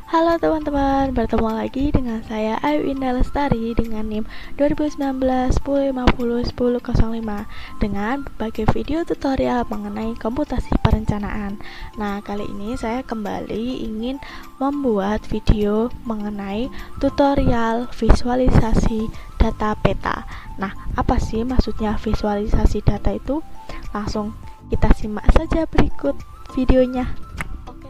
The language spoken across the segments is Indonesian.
Halo teman-teman, bertemu lagi dengan saya Ayu Indah Lestari dengan NIM 2019-1050-1005 dengan berbagai video tutorial mengenai komputasi perencanaan. Nah, kali ini saya kembali ingin membuat video mengenai tutorial visualisasi data peta. Nah, apa sih maksudnya visualisasi data itu? Langsung kita simak saja berikut videonya.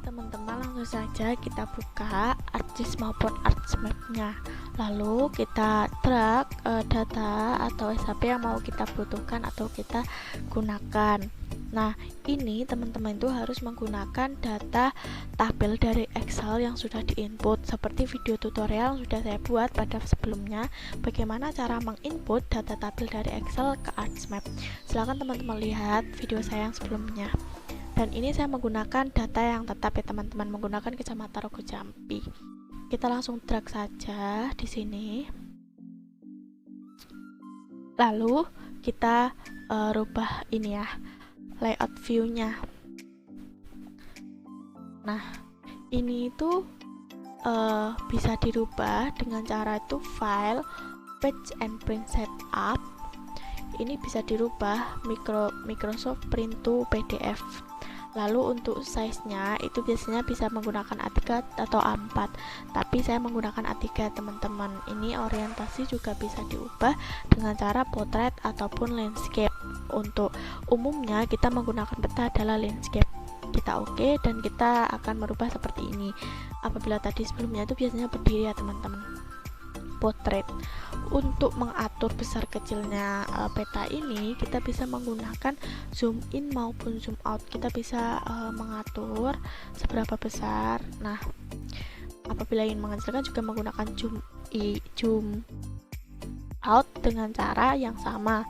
Teman-teman, langsung saja kita buka ArcGIS maupun ArcMap-nya. Lalu kita drag data atau SAP yang mau kita butuhkan atau kita gunakan. Nah, ini teman-teman itu harus menggunakan data tabel dari Excel yang sudah diinput, seperti video tutorial yang sudah saya buat pada sebelumnya, bagaimana cara menginput data tabel dari Excel ke ArcMap. Silahkan teman-teman lihat video saya yang sebelumnya. Dan ini saya menggunakan data yang tetap ya teman-teman, menggunakan Kecamatan Rogo Jambi. Kita langsung drag saja di sini. Lalu kita rubah ini ya, layout view-nya. Nah, ini itu bisa dirubah dengan cara itu file, page and print setup. Ini bisa dirubah Microsoft Print to PDF. Lalu untuk size-nya itu biasanya bisa menggunakan A3 atau A4, tapi saya menggunakan A3 teman-teman. Ini orientasi juga bisa diubah dengan cara portrait ataupun landscape. Untuk umumnya kita menggunakan peta adalah landscape. Kita oke, dan kita akan merubah seperti ini. Apabila tadi sebelumnya itu biasanya berdiri ya teman-teman, portrait. Untuk mengatur besar kecilnya peta ini, kita bisa menggunakan zoom in maupun zoom out. Kita bisa mengatur seberapa besar. Nah, apabila ingin mengecilkan juga menggunakan zoom out dengan cara yang sama.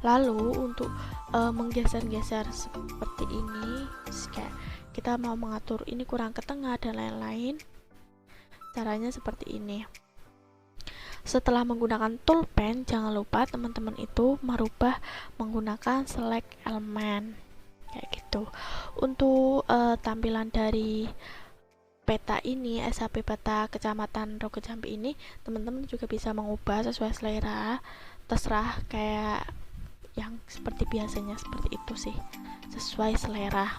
Lalu untuk menggeser-geser seperti ini, kita mau mengatur ini kurang ke tengah dan lain-lain, caranya seperti ini. Setelah menggunakan toolpan, jangan lupa teman-teman itu merubah menggunakan select element kayak gitu. Untuk tampilan dari peta ini, SAP peta Kecamatan Rogo Jambi ini, teman-teman juga bisa mengubah sesuai selera, terserah, kayak yang seperti biasanya seperti itu sih, sesuai selera.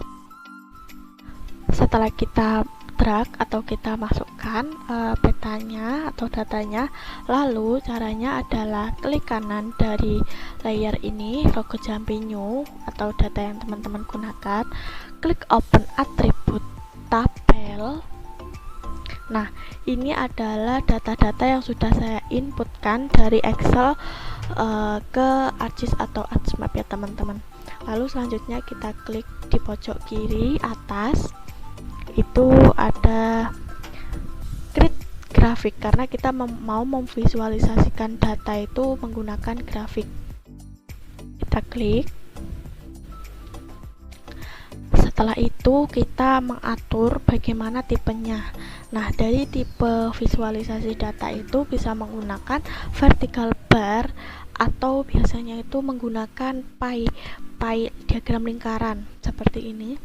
Setelah kita drag atau kita masukkan petanya atau datanya, lalu caranya adalah klik kanan dari layer ini, Rogo Jambi New atau data yang teman-teman gunakan, klik open attribute tabel. Nah, ini adalah data-data yang sudah saya inputkan dari Excel ke ArcGIS atau ArcMap ya teman-teman. Lalu selanjutnya kita klik di pojok kiri atas, itu ada create grafik, karena kita mau memvisualisasikan data itu menggunakan grafik. Kita klik. Setelah itu kita mengatur bagaimana tipenya. Nah, dari tipe visualisasi data itu bisa menggunakan vertical bar atau biasanya itu menggunakan pie diagram lingkaran seperti ini.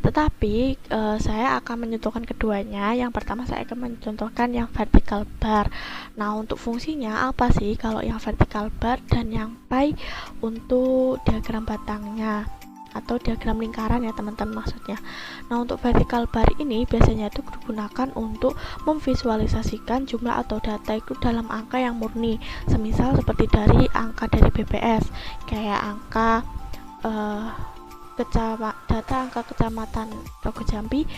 Tetapi saya akan mencontohkan keduanya. Yang pertama saya akan mencontohkan yang vertical bar. Nah, untuk fungsinya apa sih kalau yang vertical bar dan yang pie untuk diagram batangnya atau diagram lingkaran ya teman-teman maksudnya. Nah, untuk vertical bar ini biasanya itu digunakan untuk memvisualisasikan jumlah atau data itu dalam angka yang murni, semisal seperti dari angka dari BPS, kayak angka data angka Kecamatan Rogo Jambi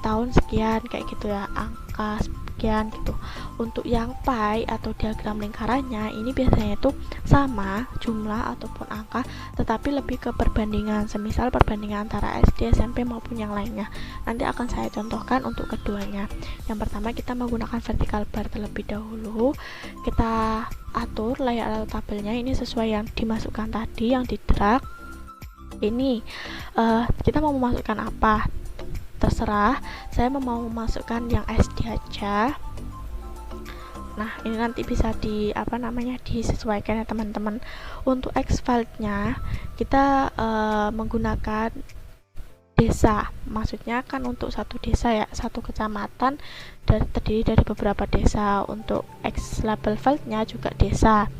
tahun sekian kayak gitu ya, angka sekian gitu. Untuk yang pie atau diagram lingkarannya ini biasanya itu sama jumlah ataupun angka, tetapi lebih ke perbandingan, semisal perbandingan antara SD, SMP maupun yang lainnya. Nanti akan saya contohkan untuk keduanya. Yang pertama kita menggunakan vertical bar terlebih dahulu. Kita atur layout tabelnya ini sesuai yang dimasukkan tadi, yang di drag. Ini kita mau memasukkan apa terserah, saya mau memasukkan yang SD aja. Nah, ini nanti bisa disesuaikan ya teman-teman. Untuk X file-nya kita menggunakan desa, maksudnya kan untuk satu desa ya, satu kecamatan terdiri dari beberapa desa. Untuk X label file-nya juga desa.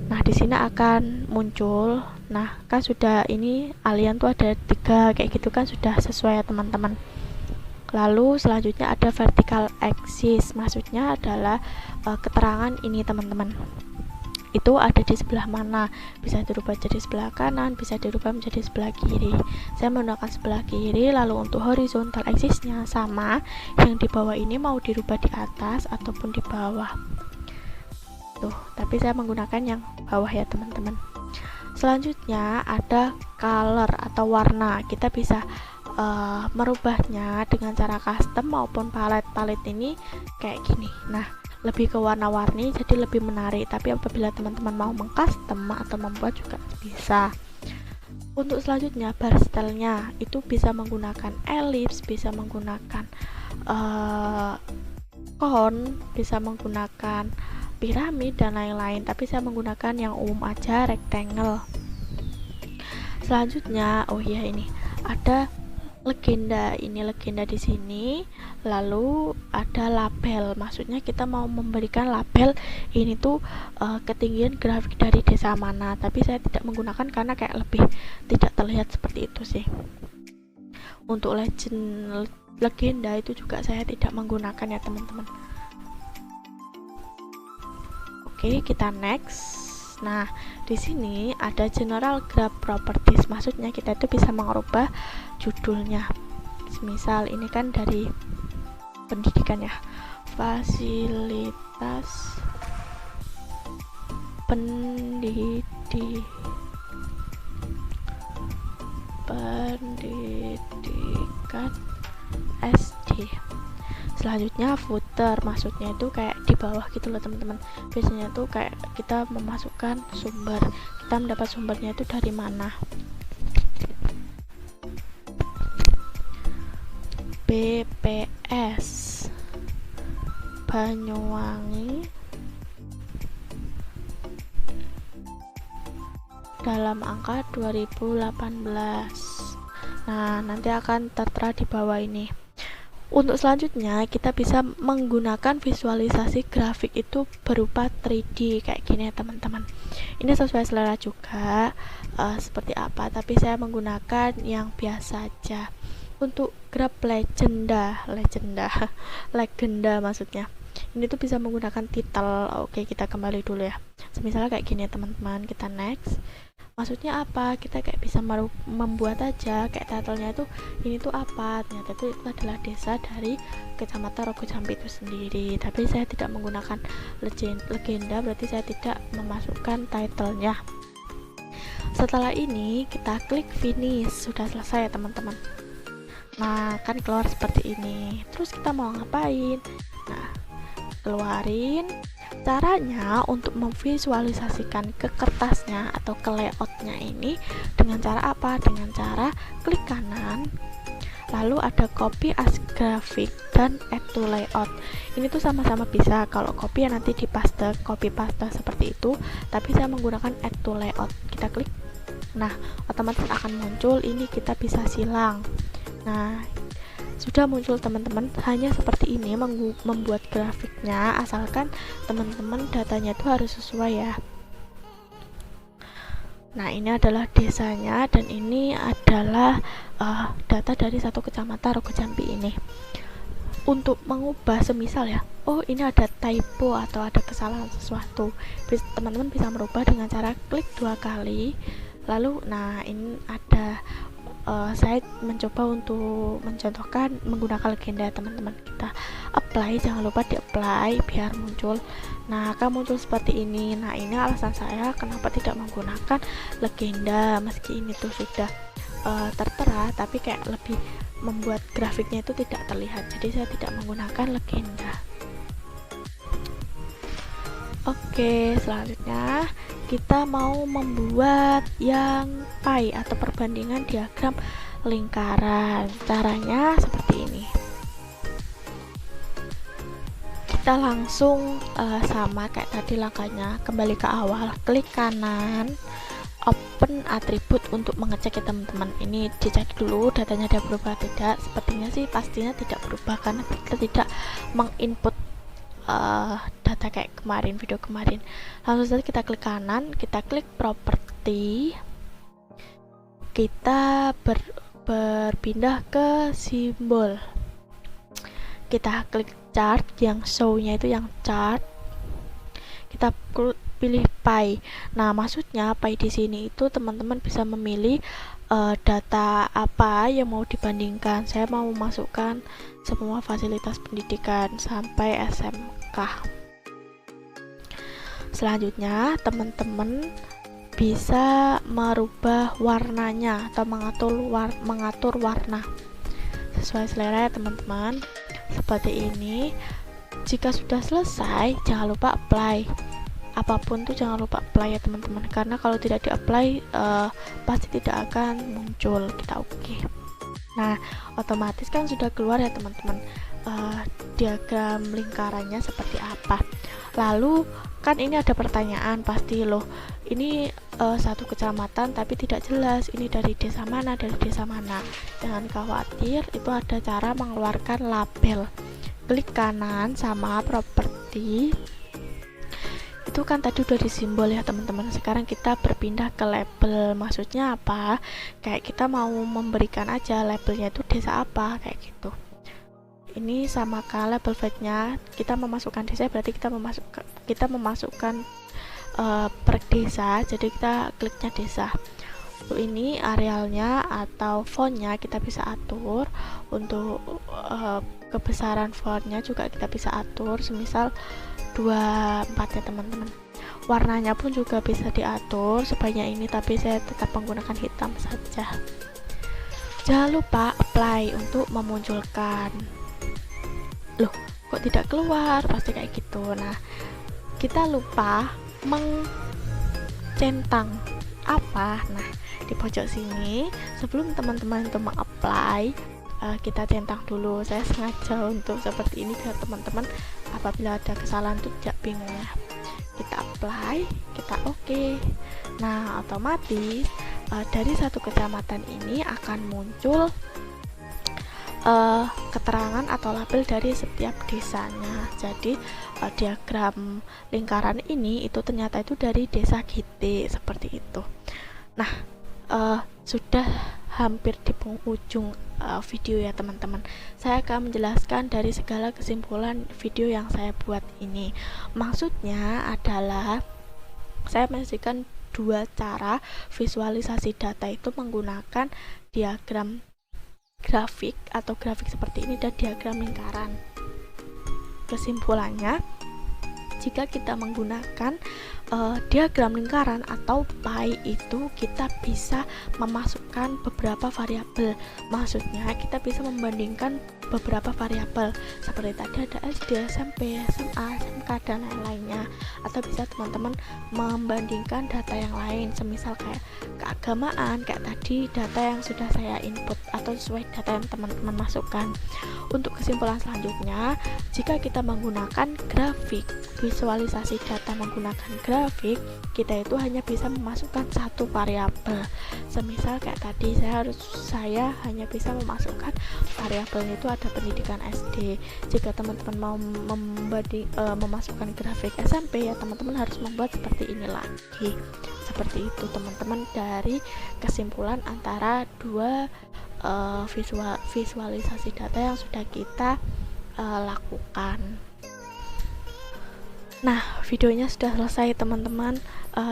Nah, di sini akan muncul. Nah, kan sudah ini alien tuh ada 3 kayak gitu kan, sudah sesuai ya teman-teman. Lalu selanjutnya ada vertical axis, maksudnya adalah keterangan ini teman-teman. Itu ada di sebelah mana, bisa dirubah jadi sebelah kanan, bisa dirubah menjadi sebelah kiri. Saya menggunakan sebelah kiri. Lalu untuk horizontal axisnya sama, yang di bawah ini mau dirubah di atas ataupun di bawah tuh, tapi saya menggunakan yang bawah ya teman-teman. Selanjutnya ada color atau warna. Kita bisa merubahnya dengan cara custom maupun palet ini kayak gini. Nah, lebih ke warna-warni jadi lebih menarik, tapi apabila teman-teman mau mengcustom atau membuat juga bisa. Untuk selanjutnya bar stylenya itu bisa menggunakan ellipse, bisa menggunakan cone, bisa menggunakan piramid dan lain-lain, tapi saya menggunakan yang umum aja, rectangle. Selanjutnya oh ya, ini ada legenda. Ini legenda di sini. Lalu ada label, maksudnya kita mau memberikan label ini tuh ketinggian grafik dari desa mana, tapi saya tidak menggunakan karena kayak lebih tidak terlihat seperti itu sih. Untuk legenda itu juga saya tidak menggunakan ya teman-teman. Oke, kita next. Nah, di sini ada general graph properties, maksudnya kita itu bisa mengubah judulnya. Misal ini kan dari pendidikan ya, fasilitas pendidikan SD. Selanjutnya footer, maksudnya itu kayak di bawah gitu loh teman-teman. Biasanya tuh kayak kita memasukkan sumber, kita mendapat sumbernya itu dari mana. BPS Banyuwangi dalam angka 2018. Nah, nanti akan tertera di bawah ini. Untuk selanjutnya kita bisa menggunakan visualisasi grafik itu berupa 3D kayak gini ya teman-teman. Ini sesuai selera juga seperti apa, tapi saya menggunakan yang biasa aja. Untuk graph legenda maksudnya, ini tuh bisa menggunakan title. Oke, kita kembali dulu ya. Misalnya kayak gini ya teman-teman, kita next. Maksudnya apa, kita kayak bisa membuat aja kayak titlenya itu ini tuh apa, ternyata itu adalah desa dari kecamatan Rogo Jampi itu sendiri. Tapi saya tidak menggunakan legenda, berarti saya tidak memasukkan titlenya. Setelah ini kita klik finish, sudah selesai ya teman-teman. Nah, kan keluar seperti ini. Terus kita mau ngapain? Nah, keluarin. Caranya untuk memvisualisasikan ke kertasnya atau ke layoutnya ini dengan cara apa? Dengan cara klik kanan, lalu ada copy as graphic dan add to layout. Ini tuh sama-sama bisa. Kalau copy ya nanti dipaste, copy paste seperti itu, tapi saya menggunakan add to layout. Kita klik, nah otomatis akan muncul ini, kita bisa silang. Nah, sudah muncul teman-teman. Hanya seperti ini membuat grafiknya, asalkan teman-teman datanya itu harus sesuai ya. Nah, ini adalah desanya dan ini adalah data dari satu kecamatan Rogo Jampi ini. Untuk mengubah semisal ya, oh ini ada typo atau ada kesalahan sesuatu, teman-teman bisa merubah dengan cara klik 2 kali. Lalu nah ini ada saya mencoba untuk mencontohkan menggunakan legenda teman-teman. Kita apply, jangan lupa di apply biar muncul. Nah, akan muncul seperti ini. Nah, ini alasan saya kenapa tidak menggunakan legenda, meski ini tuh sudah tertera, tapi kayak lebih membuat grafiknya itu tidak terlihat, jadi saya tidak menggunakan legenda. Oke, selanjutnya kita mau membuat yang pie atau perbandingan diagram lingkaran. Caranya seperti ini. Kita langsung sama kayak tadi langkahnya, kembali ke awal, klik kanan, open atribut untuk mengecek ya teman-teman. Ini dicek dulu datanya ada berubah tidak. Sepertinya sih pastinya tidak berubah karena kita tidak menginput data kayak kemarin, video kemarin. Langsung saja kita klik kanan, kita klik properti, kita berpindah ke simbol, kita klik chart, yang show-nya itu yang chart, kita pilih pie. Nah, maksudnya pie di sini itu teman-teman bisa memilih data apa yang mau dibandingkan. Saya mau memasukkan semua fasilitas pendidikan sampai SMK. Selanjutnya, teman-teman bisa merubah warnanya atau mengatur warna sesuai selera ya teman-teman. Seperti ini. Jika sudah selesai, jangan lupa apply. Apapun tuh jangan lupa apply ya teman-teman, karena kalau tidak di apply pasti tidak akan muncul. Kita oke. Nah, otomatis kan sudah keluar ya teman-teman diagram lingkarannya seperti apa. Lalu kan ini ada pertanyaan pasti loh, ini satu kecamatan tapi tidak jelas ini dari desa mana, dari desa mana. Jangan khawatir, itu ada cara mengeluarkan label. Klik kanan sama properti, itu kan tadi udah di simbol ya teman-teman. Sekarang kita berpindah ke label. Maksudnya apa? Kayak kita mau memberikan aja labelnya itu desa apa, kayak gitu. Ini sama kan label flag-nya, kita memasukkan desa berarti kita memasukkan per desa, jadi kita kliknya desa. Untuk ini arealnya atau fontnya kita bisa atur. Untuk kebesaran fontnya juga kita bisa atur, semisal 24 ya teman-teman. Warnanya pun juga bisa diatur sebanyak ini, tapi saya tetap menggunakan hitam saja. Jangan lupa apply untuk memunculkan. Loh, kok tidak keluar? Pasti kayak gitu. Nah, kita lupa mengcentang apa. Nah, di pojok sini sebelum teman-teman itu mengapply, kita centang dulu. Saya sengaja untuk seperti ini biar teman-teman apabila ada kesalahan itu tidak bingung. Kita apply, kita oke. Nah, otomatis dari satu kecamatan ini akan muncul keterangan atau label dari setiap desanya. Jadi diagram lingkaran ini itu ternyata itu dari desa Gite, seperti itu. Nah, sudah hampir di penghujung video ya teman-teman. Saya akan menjelaskan dari segala kesimpulan video yang saya buat ini. Maksudnya adalah saya menyajikan dua cara visualisasi data itu menggunakan diagram grafik atau grafik seperti ini dan diagram lingkaran. Kesimpulannya, jika kita menggunakan diagram lingkaran atau pie itu kita bisa memasukkan beberapa variabel. Maksudnya kita bisa membandingkan beberapa variabel seperti tadi ada SD, SMP, SMA, SMK dan lain-lainnya. Atau bisa teman-teman membandingkan data yang lain, semisal kayak keagamaan, kayak tadi data yang sudah saya input atau sesuai data yang teman-teman masukkan. Untuk kesimpulan selanjutnya, jika kita menggunakan grafik, visualisasi data menggunakan grafik, kita itu hanya bisa memasukkan satu variabel. Semisal kayak tadi saya hanya bisa memasukkan variabelnya itu ada pendidikan SD. Jika teman-teman mau memasukkan grafik SMP, ya teman-teman harus membuat seperti ini lagi. Seperti itu teman-teman, dari kesimpulan antara dua visualisasi data yang sudah kita lakukan. Nah, videonya sudah selesai teman-teman.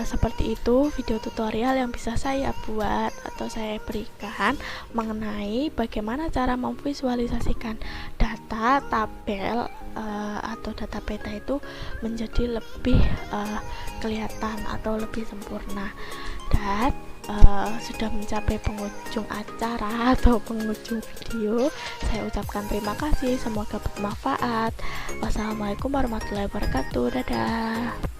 Seperti itu video tutorial yang bisa saya buat atau saya berikan mengenai bagaimana cara memvisualisasikan data tabel atau data peta itu menjadi lebih kelihatan atau lebih sempurna. Dan sudah mencapai penghujung acara atau penghujung video. Saya ucapkan terima kasih, semoga bermanfaat. Wassalamualaikum warahmatullahi wabarakatuh. Dadah.